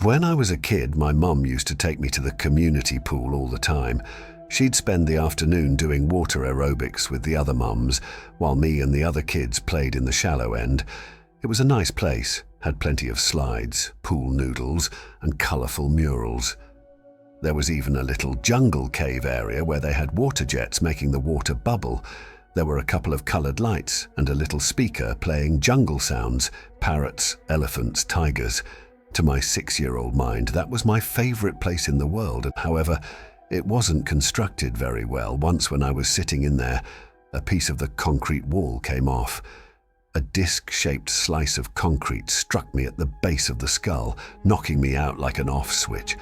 When I was a kid, my mum used to take me to the community pool all the time. She'd spend the afternoon doing water aerobics with the other mums, while me and the other kids played in the shallow end. It was a nice place, had plenty of slides, pool noodles, and colourful murals. There was even a little jungle cave area where they had water jets making the water bubble. There were a couple of coloured lights and a little speaker playing jungle sounds, parrots, elephants, tigers. To my 6-year-old mind, that was my favourite place in the world. However, it wasn't constructed very well. Once when I was sitting in there, a piece of the concrete wall came off. A disc-shaped slice of concrete struck me at the base of the skull, knocking me out like an off switch.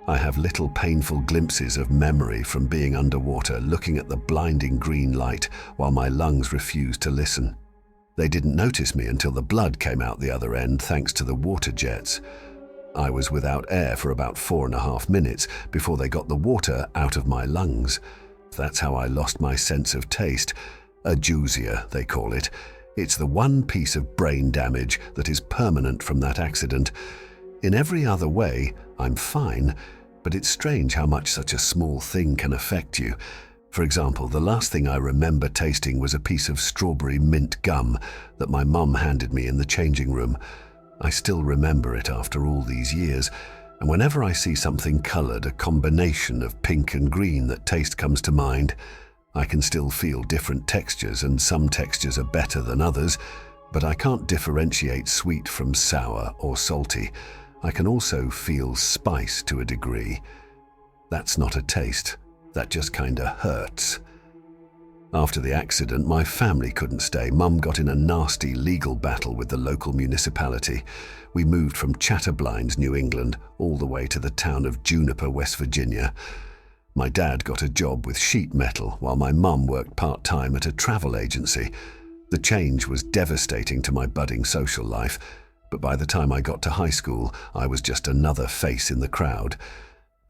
I have little painful glimpses of memory from being underwater, looking at the blinding green light while my lungs refused to listen. They didn't notice me until the blood came out the other end thanks to the water jets. I was without air for about 4.5 minutes before they got the water out of my lungs. That's how I lost my sense of taste. Ageusia, they call it. It's the one piece of brain damage that is permanent from that accident. In every other way, I'm fine, but it's strange how much such a small thing can affect you. For example, the last thing I remember tasting was a piece of strawberry mint gum that my mum handed me in the changing room. I still remember it after all these years, and whenever I see something coloured, a combination of pink and green, that taste comes to mind. I can still feel different textures, and some textures are better than others, but I can't differentiate sweet from sour or salty. I can also feel spice to a degree. That's not a taste. That just kinda hurts. After the accident, my family couldn't stay. Mum got in a nasty legal battle with the local municipality. We moved from Chatterblines, New England, all the way to the town of Juniper, West Virginia. My dad got a job with sheet metal, while my mum worked part-time at a travel agency. The change was devastating to my budding social life, but by the time I got to high school, I was just another face in the crowd.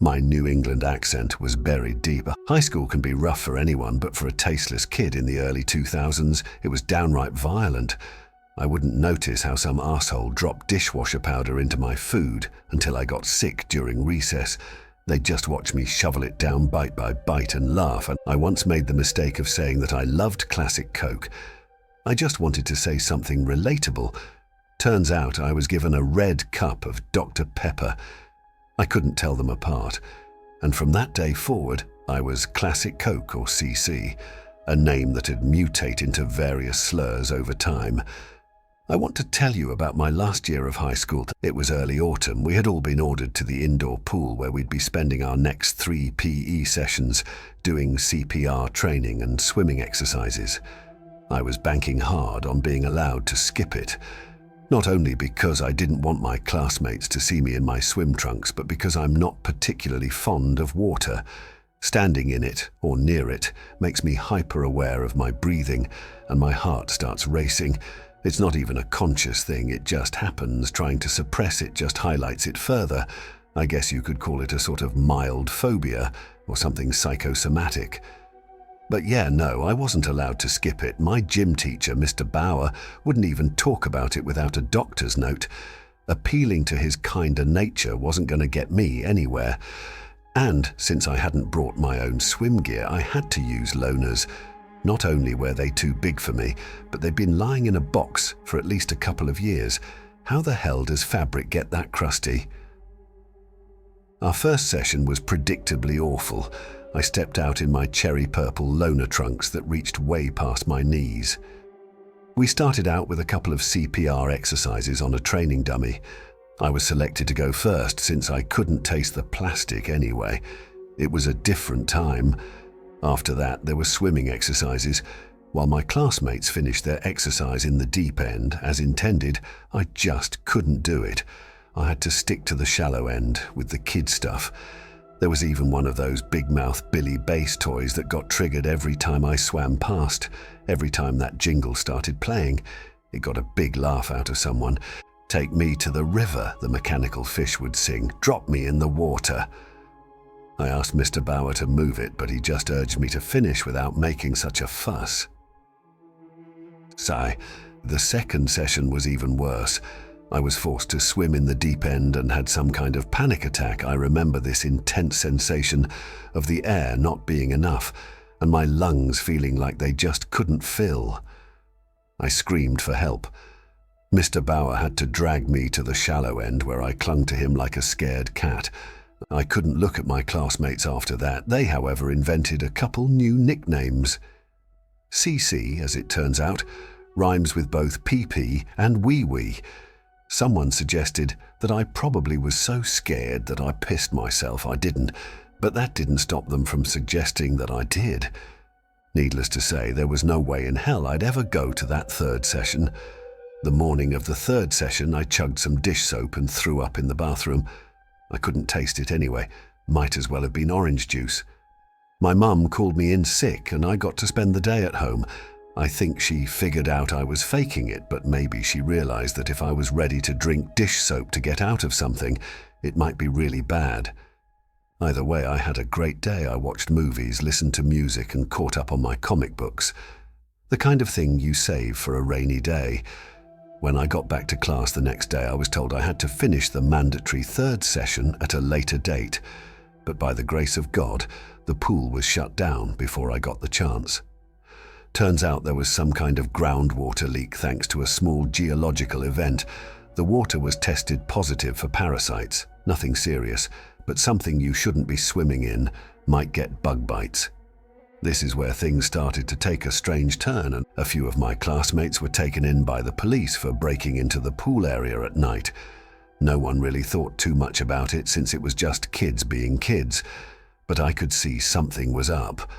My New England accent was buried deep. High school can be rough for anyone, but for a tasteless kid in the early 2000s, it was downright violent. I wouldn't notice how some asshole dropped dishwasher powder into my food until I got sick during recess. They'd just watch me shovel it down bite by bite and laugh, and I once made the mistake of saying that I loved classic Coke. I just wanted to say something relatable. Turns out I was given a red cup of Dr. Pepper. I couldn't tell them apart, and from that day forward, I was Classic Coke, or CC, a name that had mutated into various slurs over time. I want to tell you about my last year of high school. It was early autumn. We had all been ordered to the indoor pool where we'd be spending our next 3 PE sessions doing CPR training and swimming exercises. I was banking hard on being allowed to skip it. Not only because I didn't want my classmates to see me in my swim trunks, but because I'm not particularly fond of water. Standing in it, or near it, makes me hyper-aware of my breathing, and my heart starts racing. It's not even a conscious thing, it just happens. Trying to suppress it just highlights it further. I guess you could call it a sort of mild phobia, or something psychosomatic. But yeah, no, I wasn't allowed to skip it. My gym teacher, Mr. Bauer, wouldn't even talk about it without a doctor's note. Appealing to his kinder nature wasn't going to get me anywhere. And since I hadn't brought my own swim gear, I had to use loaners. Not only were they too big for me, but they'd been lying in a box for at least a couple of years. How the hell does fabric get that crusty? Our first session was predictably awful. I stepped out in my cherry purple loaner trunks that reached way past my knees. We started out with a couple of CPR exercises on a training dummy. I was selected to go first since I couldn't taste the plastic anyway. It was a different time. After that, there were swimming exercises. While my classmates finished their exercise in the deep end, as intended, I just couldn't do it. I had to stick to the shallow end with the kid stuff. There was even one of those big-mouth Billy Bass toys that got triggered every time I swam past. Every time that jingle started playing, it got a big laugh out of someone. "Take me to the river," the mechanical fish would sing. "Drop me in the water." I asked Mr. Bauer to move it, but he just urged me to finish without making such a fuss. Sigh. The second session was even worse. I was forced to swim in the deep end and had some kind of panic attack. I remember this intense sensation of the air not being enough and my lungs feeling like they just couldn't fill. I screamed for help. Mr. Bauer had to drag me to the shallow end where I clung to him like a scared cat. I couldn't look at my classmates after that. They, however, invented a couple new nicknames. CC, as it turns out, rhymes with both pee-pee and wee-wee. Someone suggested that I probably was so scared that I pissed myself. I didn't, but that didn't stop them from suggesting that I did. Needless to say, there was no way in hell I'd ever go to that third session. The morning of the third session, I chugged some dish soap and threw up in the bathroom. I couldn't taste it anyway. Might as well have been orange juice. My mum called me in sick and I got to spend the day at home. I think she figured out I was faking it, but maybe she realized that if I was ready to drink dish soap to get out of something, it might be really bad. Either way, I had a great day. I watched movies, listened to music, and caught up on my comic books. The kind of thing you save for a rainy day. When I got back to class the next day, I was told I had to finish the mandatory third session at a later date. But by the grace of God, the pool was shut down before I got the chance. Turns out there was some kind of groundwater leak thanks to a small geological event. The water was tested positive for parasites. Nothing serious, but something you shouldn't be swimming in, might get bug bites. This is where things started to take a strange turn, and a few of my classmates were taken in by the police for breaking into the pool area at night. No one really thought too much about it since it was just kids being kids, but I could see something was up.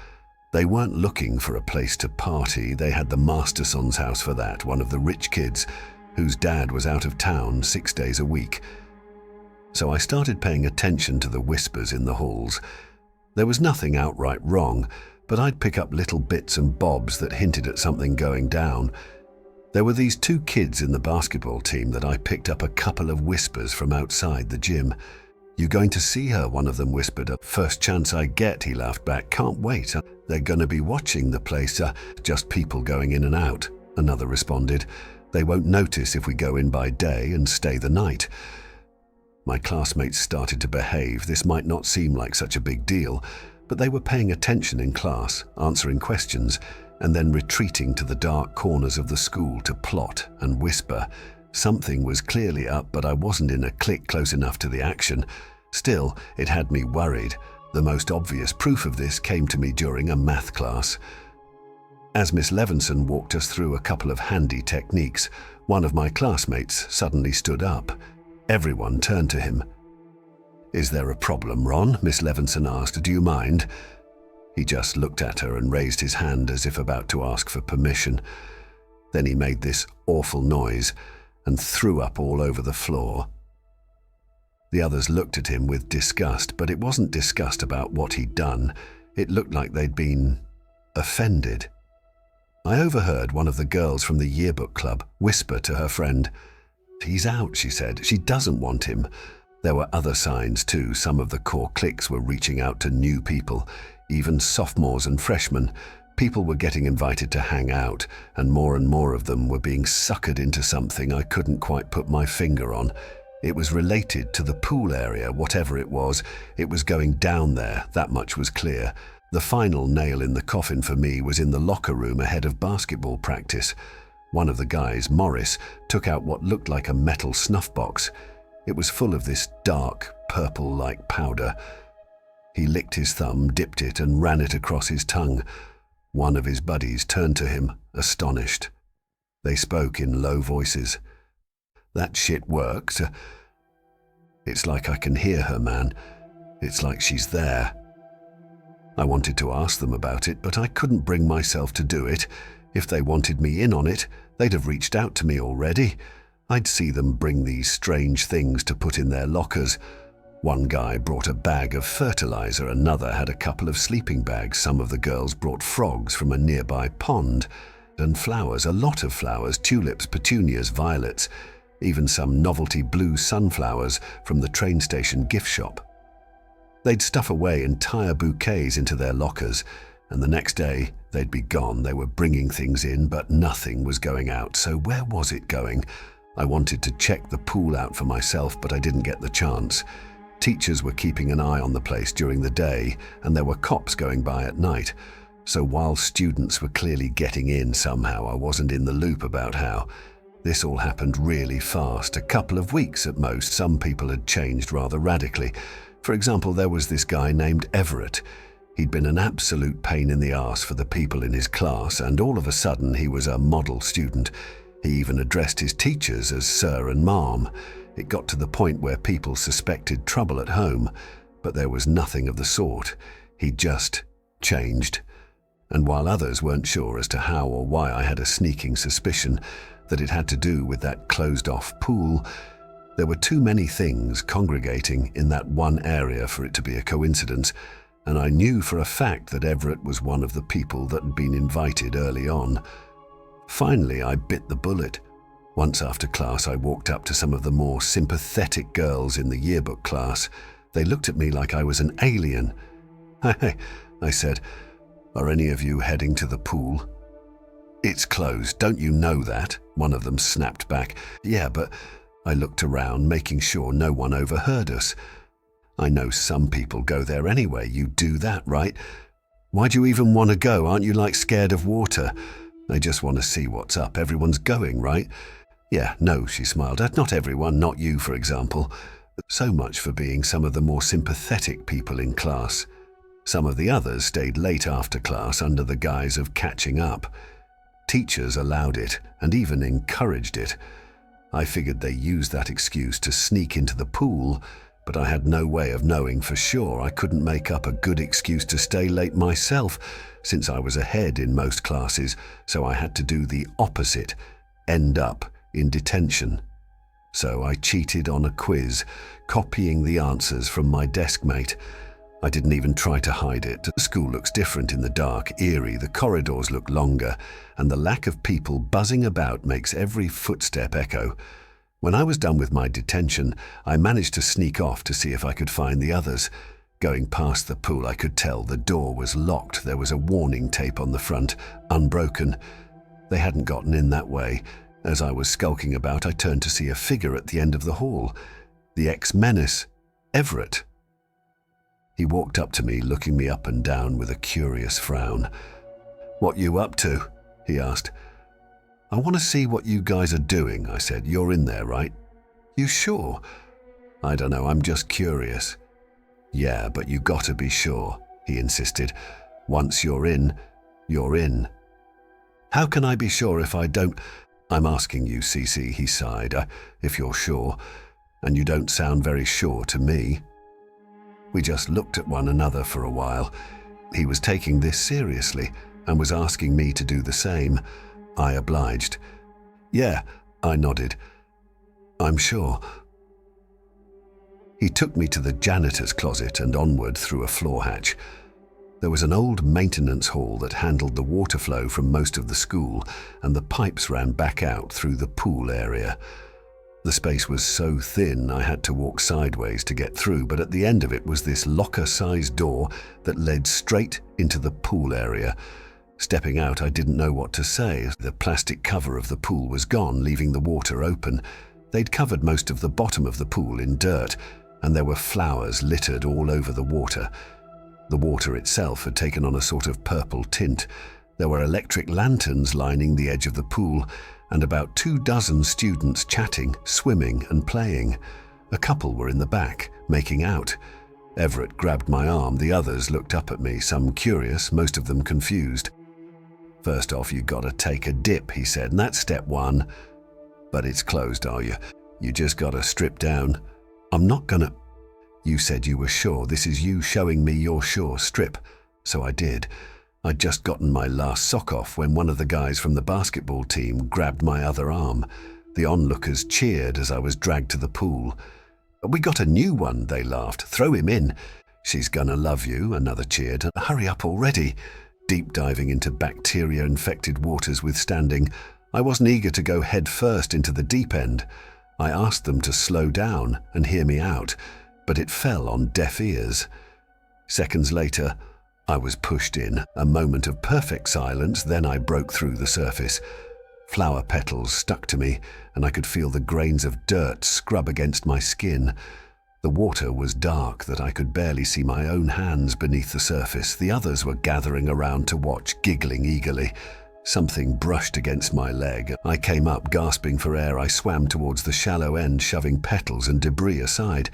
They weren't looking for a place to party. They had the Masterson's house for that, one of the rich kids whose dad was out of town 6 days a week. So I started paying attention to the whispers in the halls. There was nothing outright wrong, but I'd pick up little bits and bobs that hinted at something going down. There were these 2 kids in the basketball team that I picked up a couple of whispers from outside the gym. "You going to see her?" one of them whispered. "First chance I get," he laughed back. "Can't wait. They're going to be watching the place. Just people going in and out," another responded. "They won't notice if we go in by day and stay the night." My classmates started to behave. This might not seem like such a big deal, but they were paying attention in class, answering questions, and then retreating to the dark corners of the school to plot and whisper. Something was clearly up, but I wasn't in a clique close enough to the action. Still, it had me worried. The most obvious proof of this came to me during a math class. As Miss Levinson walked us through a couple of handy techniques, one of my classmates suddenly stood up. Everyone turned to him. "Is there a problem, Ron?" Miss Levinson asked. "Do you mind?" He just looked at her and raised his hand as if about to ask for permission. Then he made this awful noise and threw up all over the floor. The others looked at him with disgust, but it wasn't disgust about what he'd done. It looked like they'd been offended. I overheard one of the girls from the yearbook club whisper to her friend. "He's out," she said. "She doesn't want him." There were other signs too. Some of the core cliques were reaching out to new people, even sophomores and freshmen. People were getting invited to hang out, and more of them were being suckered into something I couldn't quite put my finger on. It was related to the pool area, whatever it was going down there, that much was clear. The final nail in the coffin for me was in the locker room ahead of basketball practice. One of the guys, Morris, took out what looked like a metal snuff box. It was full of this dark, purple-like powder. He licked his thumb, dipped it, and ran it across his tongue. One of his buddies turned to him, astonished. They spoke in low voices. "That shit worked. It's like I can hear her, man. It's like she's there." I wanted to ask them about it, but I couldn't bring myself to do it. If they wanted me in on it, they'd have reached out to me already. I'd see them bring these strange things to put in their lockers. One guy brought a bag of fertilizer, another had a couple of sleeping bags. Some of the girls brought frogs from a nearby pond, and flowers, a lot of flowers, tulips, petunias, violets, even some novelty blue sunflowers from the train station gift shop. They'd stuff away entire bouquets into their lockers, and the next day they'd be gone. They were bringing things in, but nothing was going out. So where was it going? I wanted to check the pool out for myself, but I didn't get the chance. Teachers were keeping an eye on the place during the day, and there were cops going by at night. So while students were clearly getting in somehow, I wasn't in the loop about how. This all happened really fast, a couple of weeks at most. Some people had changed rather radically. For example, there was this guy named Everett. He'd been an absolute pain in the arse for the people in his class, and all of a sudden he was a model student. He even addressed his teachers as sir and ma'am. It got to the point where people suspected trouble at home, but there was nothing of the sort. He'd just changed. And while others weren't sure as to how or why, I had a sneaking suspicion that it had to do with that closed-off pool. There were too many things congregating in that one area for it to be a coincidence, and I knew for a fact that Everett was one of the people that had been invited early on. Finally, I bit the bullet. Once after class, I walked up to some of the more sympathetic girls in the yearbook class. They looked at me like I was an alien. "Hey," I said, "are any of you heading to the pool?" "It's closed, don't you know that?" one of them snapped back. "Yeah, but..." I looked around, making sure no one overheard us. "I know some people go there anyway. You do that, right? Why do you even want to go? Aren't you like scared of water?" "I just want to see what's up. Everyone's going, right?" "Yeah, no," she smiled. "Not everyone, not you, for example." So much for being some of the more sympathetic people in class. Some of the others stayed late after class under the guise of catching up. Teachers allowed it and even encouraged it. I figured they used that excuse to sneak into the pool, but I had no way of knowing for sure. I couldn't make up a good excuse to stay late myself, since I was ahead in most classes, so I had to do the opposite, end up in detention. So I cheated on a quiz, copying the answers from my desk mate. I didn't even try to hide it. The school looks different in the dark, eerie, the corridors look longer, and the lack of people buzzing about makes every footstep echo. When I was done with my detention, I managed to sneak off to see if I could find the others. Going past the pool, I could tell the door was locked. There was a warning tape on the front, unbroken. They hadn't gotten in that way. As I was skulking about, I turned to see a figure at the end of the hall. The ex-menace, Everett. He walked up to me, looking me up and down with a curious frown. "What you up to?" he asked. "I want to see what you guys are doing," I said. "You're in there, right?" "You sure?" "I don't know, I'm just curious." "Yeah, but you gotta be sure," he insisted. "Once you're in, you're in." "How can I be sure if I don't—" "I'm asking you, Cece," he sighed, "if you're sure, and you don't sound very sure to me." We just looked at one another for a while. He was taking this seriously and was asking me to do the same. I obliged. "Yeah," I nodded. "I'm sure." He took me to the janitor's closet and onward through a floor hatch. There was an old maintenance hall that handled the water flow from most of the school, and the pipes ran back out through the pool area. The space was so thin I had to walk sideways to get through, but at the end of it was this locker-sized door that led straight into the pool area. Stepping out, I didn't know what to say. The plastic cover of the pool was gone, leaving the water open. They'd covered most of the bottom of the pool in dirt, and there were flowers littered all over the water. The water itself had taken on a sort of purple tint. There were electric lanterns lining the edge of the pool, and about 24 students chatting, swimming and playing. A couple were in the back, making out. Everett grabbed my arm. The others looked up at me, some curious, most of them confused. "First off, you gotta take a dip," he said, "and that's step one." "But it's closed, are you? You just gotta strip down." "I'm not gonna..." "You said you were sure. This is you showing me you're sure. Strip." So I did. I'd just gotten my last sock off when one of the guys from the basketball team grabbed my other arm. The onlookers cheered as I was dragged to the pool. "We got a new one," they laughed. "Throw him in." "She's gonna love you," another cheered. "Hurry up already." Deep diving into bacteria-infected waters withstanding, I wasn't eager to go head first into the deep end. I asked them to slow down and hear me out, but it fell on deaf ears. Seconds later, I was pushed in, a moment of perfect silence, then I broke through the surface. Flower petals stuck to me, and I could feel the grains of dirt scrub against my skin. The water was dark that I could barely see my own hands beneath the surface. The others were gathering around to watch, giggling eagerly. Something brushed against my leg. I came up, gasping for air. I swam towards the shallow end, shoving petals and debris aside.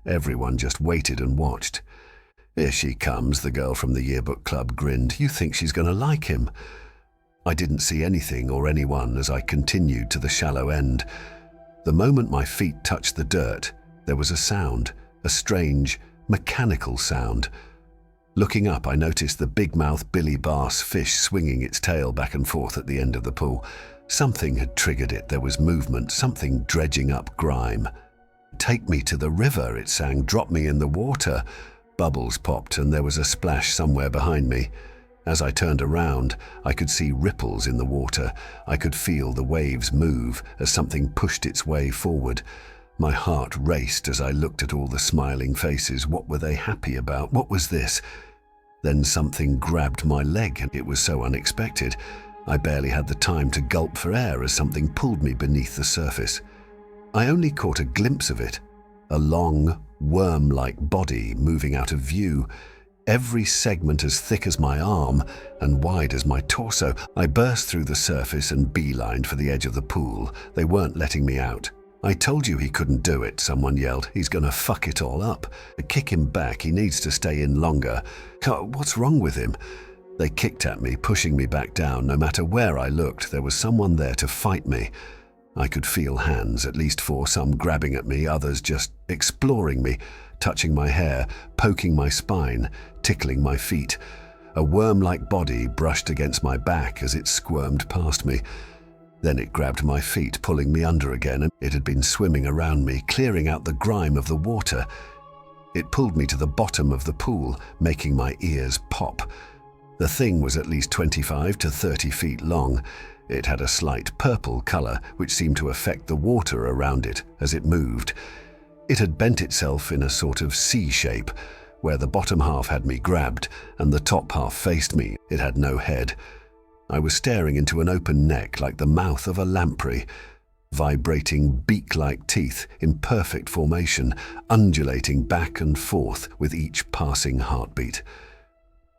Everyone just waited and watched. "Here she comes," the girl from the yearbook club grinned. "You think she's going to like him?" I didn't see anything or anyone as I continued to the shallow end. The moment my feet touched the dirt, there was a sound, a strange, mechanical sound. Looking up, I noticed the big-mouth billy bass fish swinging its tail back and forth at the end of the pool. Something had triggered it. There was movement, something dredging up grime. "Take me to the river," it sang. "Drop me in the water." Bubbles popped, and there was a splash somewhere behind me. As I turned around, I could see ripples in the water. I could feel the waves move as something pushed its way forward. My heart raced as I looked at all the smiling faces. What were they happy about? What was this? Then something grabbed my leg, and it was so unexpected. I barely had the time to gulp for air as something pulled me beneath the surface. I only caught a glimpse of it, a long, worm-like body moving out of view, every segment as thick as my arm and wide as my torso. I burst through the surface and beelined for the edge of the pool. They weren't letting me out. "I told you he couldn't do it," someone yelled. "He's gonna fuck it all up. Kick him back, he needs to stay in longer. What's wrong with him?" They kicked at me, pushing me back down. No matter where I looked, there was someone there to fight me. I could feel hands, at least four, some grabbing at me, others just exploring me, touching my hair, poking my spine, tickling my feet. A worm-like body brushed against my back as it squirmed past me. Then it grabbed my feet, pulling me under again, and it had been swimming around me, clearing out the grime of the water. It pulled me to the bottom of the pool, making my ears pop. The thing was at least 25 to 30 feet long. It had a slight purple color, which seemed to affect the water around it as it moved. It had bent itself in a sort of C shape, where the bottom half had me grabbed and the top half faced me. It had no head. I was staring into an open neck like the mouth of a lamprey, vibrating beak-like teeth in perfect formation, undulating back and forth with each passing heartbeat.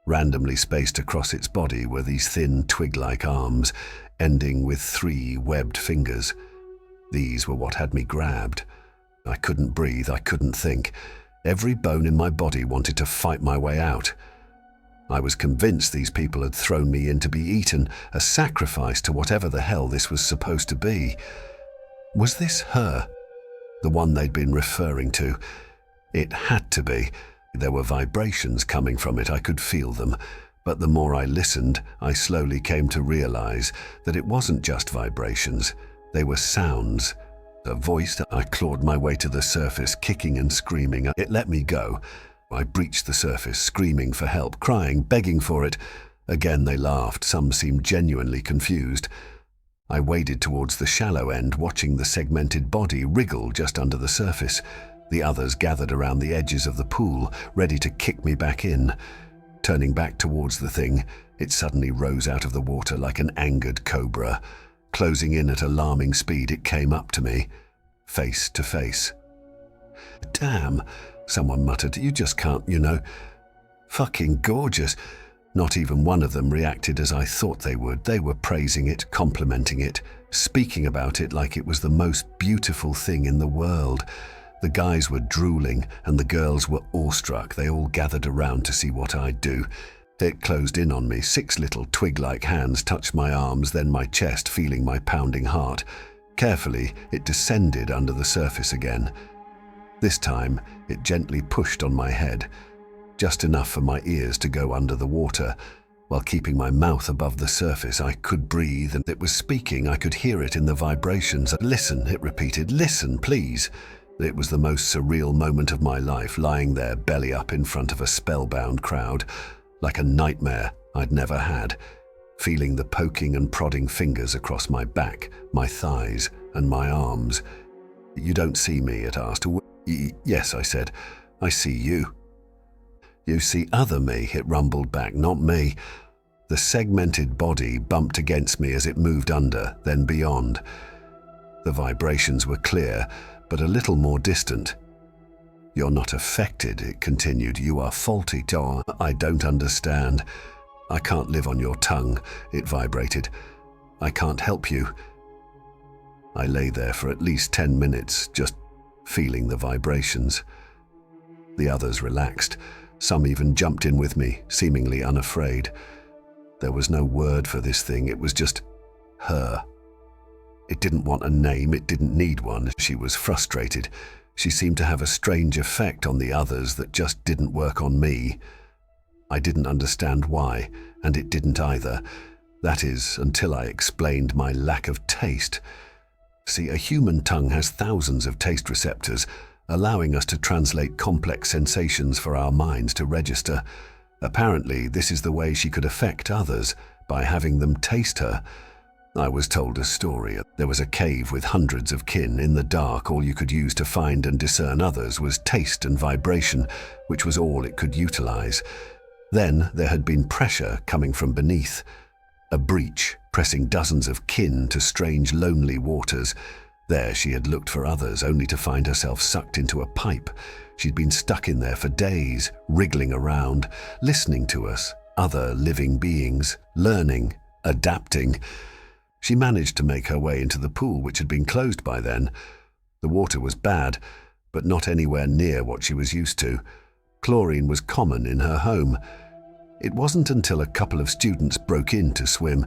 Randomly spaced across its body were these thin twig-like arms, ending with 3 webbed fingers. These were what had me grabbed. I couldn't breathe, I couldn't think. Every bone in my body wanted to fight my way out. I was convinced these people had thrown me in to be eaten, a sacrifice to whatever the hell this was supposed to be. Was this her? The one they'd been referring to? It had to be. There were vibrations coming from it, I could feel them. But the more I listened, I slowly came to realize that it wasn't just vibrations. They were sounds. A voice. I clawed my way to the surface, kicking and screaming. It let me go. I breached the surface, screaming for help, crying, begging for it. Again they laughed. Some seemed genuinely confused. I waded towards the shallow end, watching the segmented body wriggle just under the surface. The others gathered around the edges of the pool, ready to kick me back in. Turning back towards the thing, it suddenly rose out of the water like an angered cobra. Closing in at alarming speed, it came up to me, face to face. "Damn," someone muttered. "You just can't, you know. Fucking gorgeous." Not even one of them reacted as I thought they would. They were praising it, complimenting it, speaking about it like it was the most beautiful thing in the world. The guys were drooling and the girls were awestruck. They all gathered around to see what I'd do. It closed in on me. 6 little twig-like hands touched my arms, then my chest, feeling my pounding heart. Carefully, it descended under the surface again. This time, it gently pushed on my head, just enough for my ears to go under the water. While keeping my mouth above the surface, I could breathe, and it was speaking. I could hear it in the vibrations. "Listen," it repeated. "Listen, please." It was the most surreal moment of my life, lying there belly up in front of a spellbound crowd, like a nightmare I'd never had, feeling the poking and prodding fingers across my back, my thighs, and my arms. "You don't see me?" it asked. "Yes," I said. "I see you." "You see other me," it rumbled back. "Not me." The segmented body bumped against me as it moved under, then beyond. The vibrations were clear, but a little more distant. "You're not affected," it continued. "You are faulty, John. I don't understand. I can't live on your tongue," it vibrated. "I can't help you." I lay there for at least 10 minutes, just feeling the vibrations. The others relaxed. Some even jumped in with me, seemingly unafraid. There was no word for this thing, it was just her. It didn't want a name, it didn't need one. She was frustrated. She seemed to have a strange effect on the others that just didn't work on me. I didn't understand why, and it didn't either. That is, until I explained my lack of taste. See, a human tongue has thousands of taste receptors, allowing us to translate complex sensations for our minds to register. Apparently, this is the way she could affect others, by having them taste her. I was told a story. There was a cave with hundreds of kin. In the dark, all you could use to find and discern others was taste and vibration, which was all it could utilize. Then there had been pressure coming from beneath. A breach, pressing dozens of kin to strange, lonely waters. There she had looked for others, only to find herself sucked into a pipe. She'd been stuck in there for days, wriggling around, listening to us, other living beings, learning, adapting. She managed to make her way into the pool, which had been closed by then. The water was bad, but not anywhere near what she was used to. Chlorine was common in her home. It wasn't until a couple of students broke in to swim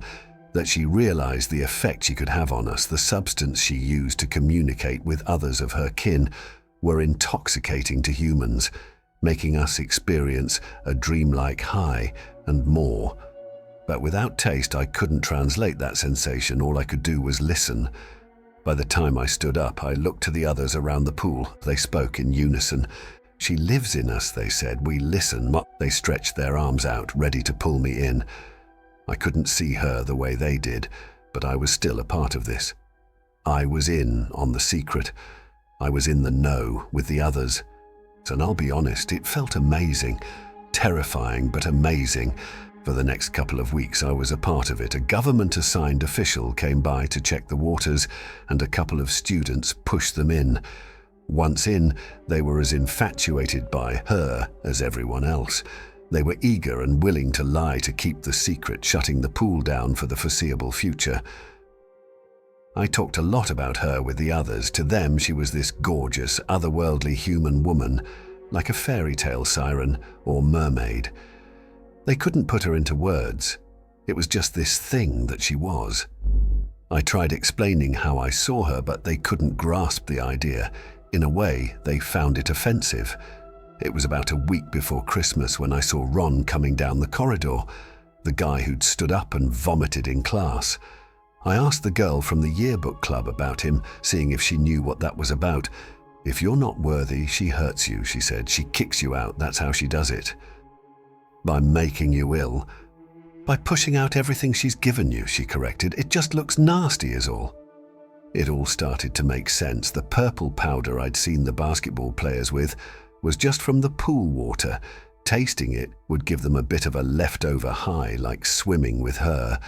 that she realized the effect she could have on us. The substance she used to communicate with others of her kin were intoxicating to humans, making us experience a dreamlike high and more. But without taste, I couldn't translate that sensation. All I could do was listen. By the time I stood up, I looked to the others around the pool. They spoke in unison. "She lives in us," they said. "We listen." They stretched their arms out, ready to pull me in. I couldn't see her the way they did, but I was still a part of this. I was in on the secret. I was in the know with the others. And I'll be honest, it felt amazing. Terrifying, but amazing. For the next couple of weeks, I was a part of it. A government-assigned official came by to check the waters, and a couple of students pushed them in. Once in, they were as infatuated by her as everyone else. They were eager and willing to lie to keep the secret, shutting the pool down for the foreseeable future. I talked a lot about her with the others. To them, she was this gorgeous, otherworldly human woman, like a fairy tale siren or mermaid. They couldn't put her into words. It was just this thing that she was. I tried explaining how I saw her, but they couldn't grasp the idea. In a way, they found it offensive. It was about a week before Christmas when I saw Ron coming down the corridor, the guy who'd stood up and vomited in class. I asked the girl from the yearbook club about him, seeing if she knew what that was about. "If you're not worthy, she hurts you," she said. "She kicks you out, that's how she does it. By making you ill. By pushing out everything she's given you," she corrected. "It just looks nasty is all." It all started to make sense. The purple powder I'd seen the basketball players with was just from the pool water. Tasting it would give them a bit of a leftover high, like swimming with her.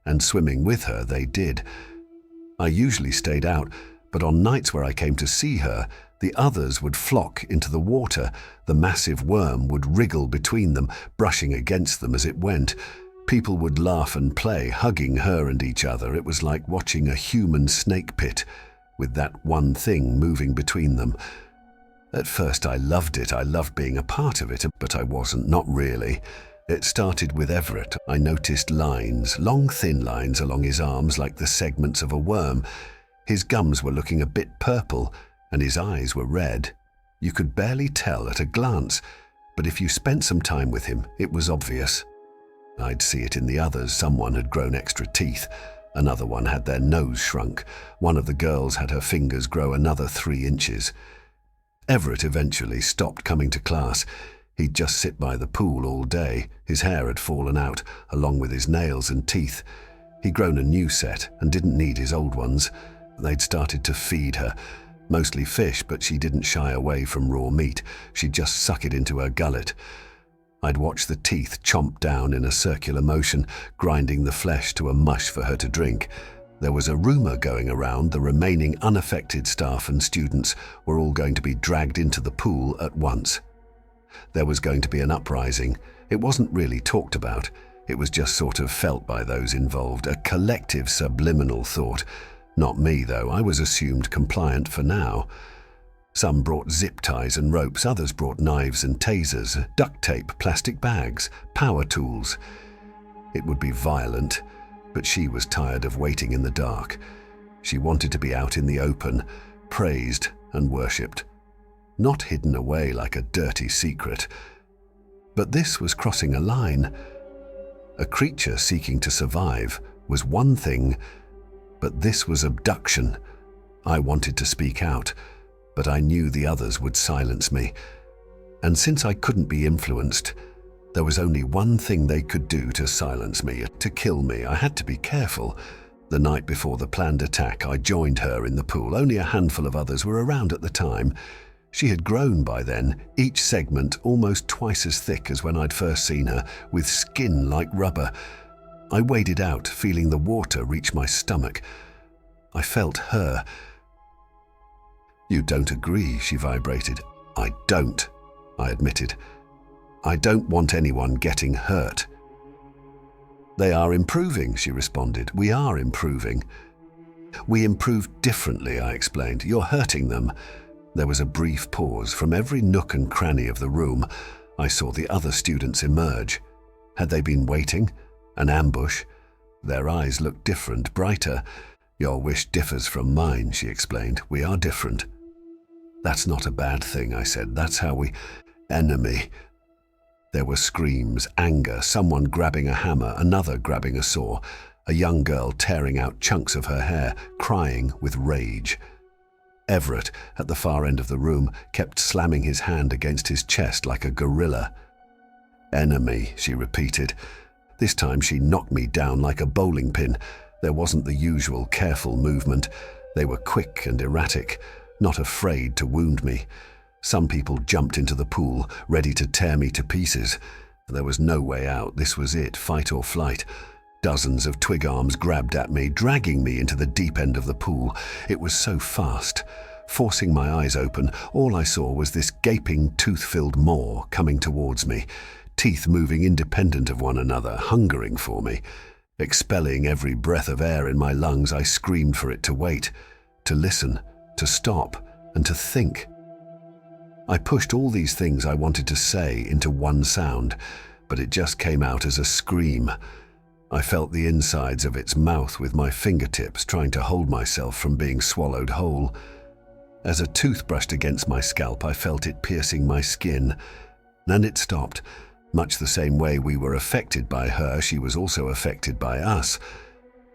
And swimming with her they did. I usually stayed out, but on nights where I came to see her, the others would flock into the water. The massive worm would wriggle between them, brushing against them as it went. People would laugh and play, hugging her and each other. It was like watching a human snake pit, with that one thing moving between them. At first I loved it. I loved being a part of it, but I wasn't, not really. It started with Everett. I noticed lines, long thin lines along his arms like the segments of a worm. His gums were looking a bit purple, and his eyes were red. You could barely tell at a glance, but if you spent some time with him, it was obvious. I'd see it in the others. Someone had grown extra teeth. Another one had their nose shrunk. One of the girls had her fingers grow another 3 inches. Everett eventually stopped coming to class. He'd just sit by the pool all day. His hair had fallen out, along with his nails and teeth. He'd grown a new set and didn't need his old ones. They'd started to feed her. Mostly fish, but she didn't shy away from raw meat. She'd just suck it into her gullet. I'd watch the teeth chomp down in a circular motion, grinding the flesh to a mush for her to drink. There was a rumor going around the remaining unaffected staff and students were all going to be dragged into the pool at once. There was going to be an uprising. It wasn't really talked about. It was just sort of felt by those involved, a collective subliminal thought. Not me, though. I was assumed compliant for now. Some brought zip ties and ropes, others brought knives and tasers, duct tape, plastic bags, power tools. It would be violent, but she was tired of waiting in the dark. She wanted to be out in the open, praised and worshipped. Not hidden away like a dirty secret. But this was crossing a line. A creature seeking to survive was one thing, but this was abduction. I wanted to speak out, but I knew the others would silence me. And since I couldn't be influenced, there was only one thing they could do to silence me, to kill me. I had to be careful. The night before the planned attack, I joined her in the pool. Only a handful of others were around at the time. She had grown by then, each segment almost twice as thick as when I'd first seen her, with skin like rubber. I waded out, feeling the water reach my stomach. I felt her. "You don't agree," she vibrated. "I don't," I admitted. "I don't want anyone getting hurt." "They are improving," she responded. "We are improving." "We improve differently," I explained. "You're hurting them." There was a brief pause. From every nook and cranny of the room, I saw the other students emerge. Had they been waiting? An ambush? Their eyes looked different, brighter. "Your wish differs from mine," she explained. "We are different." "That's not a bad thing," I said. "That's how we—" "Enemy." There were screams, anger, someone grabbing a hammer, another grabbing a saw, a young girl tearing out chunks of her hair, crying with rage. Everett, at the far end of the room, kept slamming his hand against his chest like a gorilla. "Enemy," she repeated. This time she knocked me down like a bowling pin. There wasn't the usual careful movement. They were quick and erratic, not afraid to wound me. Some people jumped into the pool, ready to tear me to pieces. There was no way out. This was it, fight or flight. Dozens of twig arms grabbed at me, dragging me into the deep end of the pool. It was so fast. Forcing my eyes open, all I saw was this gaping, tooth-filled maw coming towards me, teeth moving independent of one another, hungering for me. Expelling every breath of air in my lungs, I screamed for it to wait, to listen, to stop, and to think. I pushed all these things I wanted to say into one sound, but it just came out as a scream. I felt the insides of its mouth with my fingertips, trying to hold myself from being swallowed whole. As a tooth brushed against my scalp, I felt it piercing my skin. And it stopped. Much the same way we were affected by her, she was also affected by us.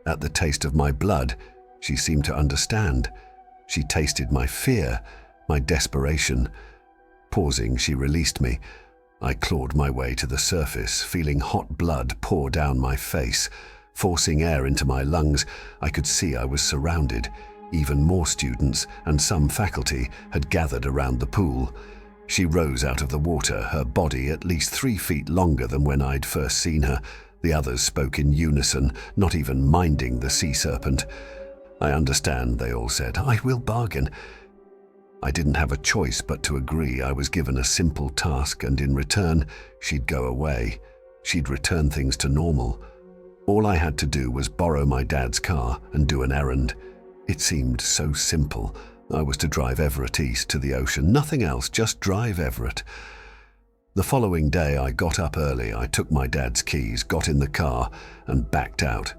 At the taste of my blood, she seemed to understand. She tasted my fear, my desperation. Pausing, she released me. I clawed my way to the surface, feeling hot blood pour down my face. Forcing air into my lungs, I could see I was surrounded. Even more students and some faculty had gathered around the pool. She rose out of the water, her body at least 3 feet longer than when I'd first seen her. The others spoke in unison, not even minding the sea serpent. "I understand," they all said. "I will bargain." I didn't have a choice but to agree. I was given a simple task, and in return, she'd go away. She'd return things to normal. All I had to do was borrow my dad's car and do an errand. It seemed so simple. I was to drive Everett east to the ocean. Nothing else, just drive Everett. The following day, I got up early. I took my dad's keys, got in the car, and backed out.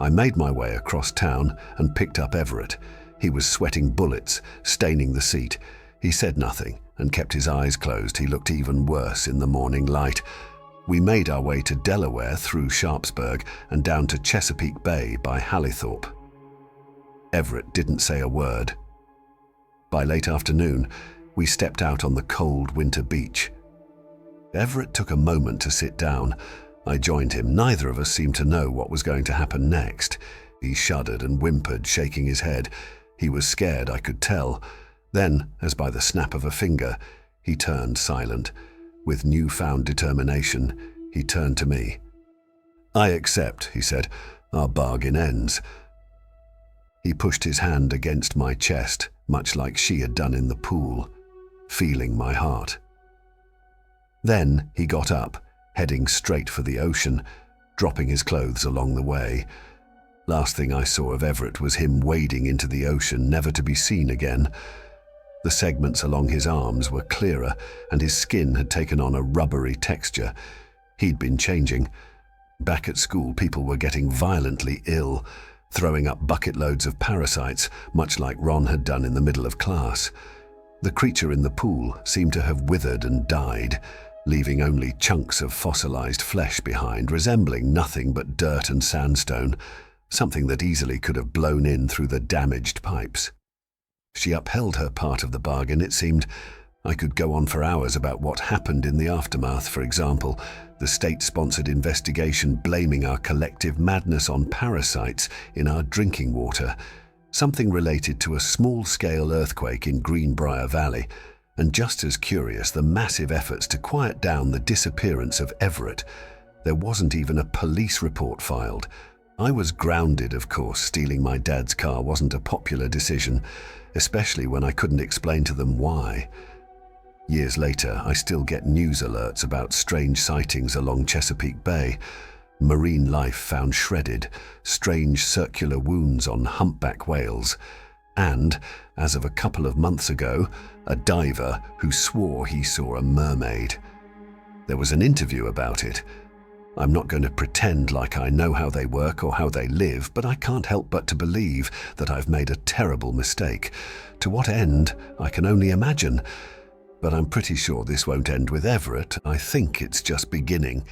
I made my way across town and picked up Everett. He was sweating bullets, staining the seat. He said nothing and kept his eyes closed. He looked even worse in the morning light. We made our way to Delaware through Sharpsburg and down to Chesapeake Bay by Hallithorpe. Everett didn't say a word. By late afternoon, we stepped out on the cold winter beach. Everett took a moment to sit down. I joined him. Neither of us seemed to know what was going to happen next. He shuddered and whimpered, shaking his head. He was scared, I could tell. Then, as by the snap of a finger, he turned silent. With newfound determination, he turned to me. "I accept," he said. "Our bargain ends." He pushed his hand against my chest, much like she had done in the pool, feeling my heart. Then he got up, heading straight for the ocean, dropping his clothes along the way. Last thing I saw of Everett was him wading into the ocean, never to be seen again. The segments along his arms were clearer, and his skin had taken on a rubbery texture. He'd been changing. Back at school, people were getting violently ill, throwing up bucket loads of parasites, much like Ron had done in the middle of class. The creature in the pool seemed to have withered and died, leaving only chunks of fossilized flesh behind, resembling nothing but dirt and sandstone, something that easily could have blown in through the damaged pipes. She upheld her part of the bargain, it seemed. I could go on for hours about what happened in the aftermath, for example, the state-sponsored investigation blaming our collective madness on parasites in our drinking water, something related to a small-scale earthquake in Greenbrier Valley, and just as curious, the massive efforts to quiet down the disappearance of Everett. There wasn't even a police report filed. I was grounded, of course. Stealing my dad's car wasn't a popular decision, especially when I couldn't explain to them why. Years later, I still get news alerts about strange sightings along Chesapeake Bay. Marine life found shredded, strange circular wounds on humpback whales, and, as of a couple of months ago, a diver who swore he saw a mermaid. There was an interview about it. I'm not going to pretend like I know how they work or how they live, but I can't help but to believe that I've made a terrible mistake. To what end, I can only imagine. But I'm pretty sure this won't end with Everett. I think it's just beginning.